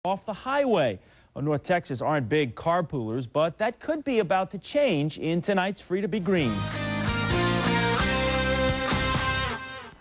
off the highway. Well, North Texas aren't big carpoolers, but that could be about to change in tonight's Free to Be Green.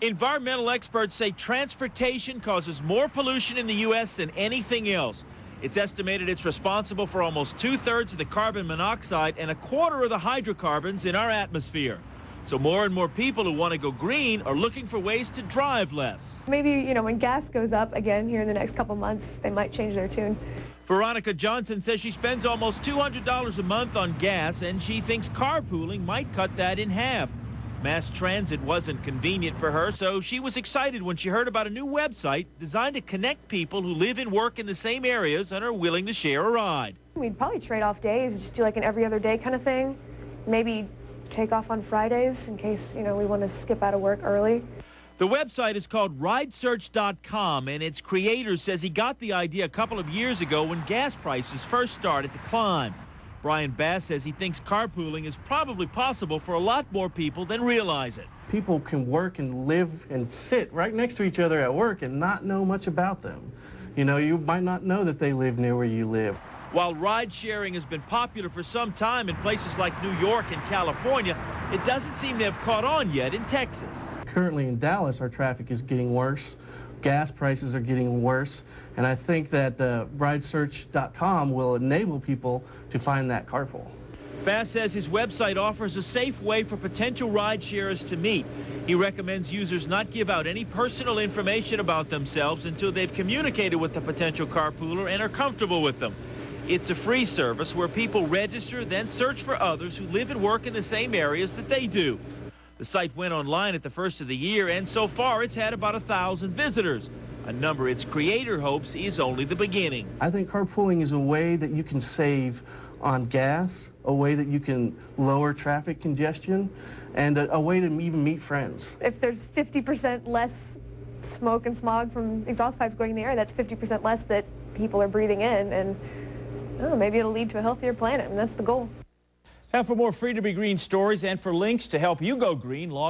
Environmental experts say transportation causes more pollution in the U.S. than anything else. It's estimated it's responsible for almost 2/3 of the carbon monoxide and 1/4 of the hydrocarbons in our atmosphere. So more and more people who want to go green are looking for ways to drive less. Maybe, when gas goes up again here in the next couple months, they might change their tune. Veronica Johnson says she spends almost $200 a month on gas, and she thinks carpooling might cut that in half. Mass transit wasn't convenient for her, so she was excited when she heard about a new website designed to connect people who live and work in the same areas and are willing to share a ride. We'd probably trade off days, just do like an every other day kind of thing. Maybe take off on Fridays in case, we want to skip out of work early. The website is called ridesearch.com, and its creator says he got the idea a couple of years ago when gas prices first started to climb. Brian Bass says he thinks carpooling is probably possible for a lot more people than realize it. People can work and live and sit right next to each other at work and not know much about them. You might not know that they live near where you live. While ride sharing has been popular for some time in places like New York and California, it doesn't seem to have caught on yet in Texas. Currently in Dallas, our traffic is getting worse. Gas prices are getting worse, and I think that ridesearch.com will enable people to find that carpool. Bass says his website offers a safe way for potential ride sharers to meet. He recommends users not give out any personal information about themselves until they've communicated with the potential carpooler and are comfortable with them. It's a free service where people register, then search for others who live and work in the same areas that they do. The site went online at the first of the year, and so far it's had about 1,000 visitors, a number its creator hopes is only the beginning. I think carpooling is a way that you can save on gas, a way that you can lower traffic congestion, and a way to even meet friends. If there's 50% less smoke and smog from exhaust pipes going in the air, that's 50% less that people are breathing in, and maybe it'll lead to a healthier planet, and that's the goal. And for more Free to Be Green stories and for links to help you go green, log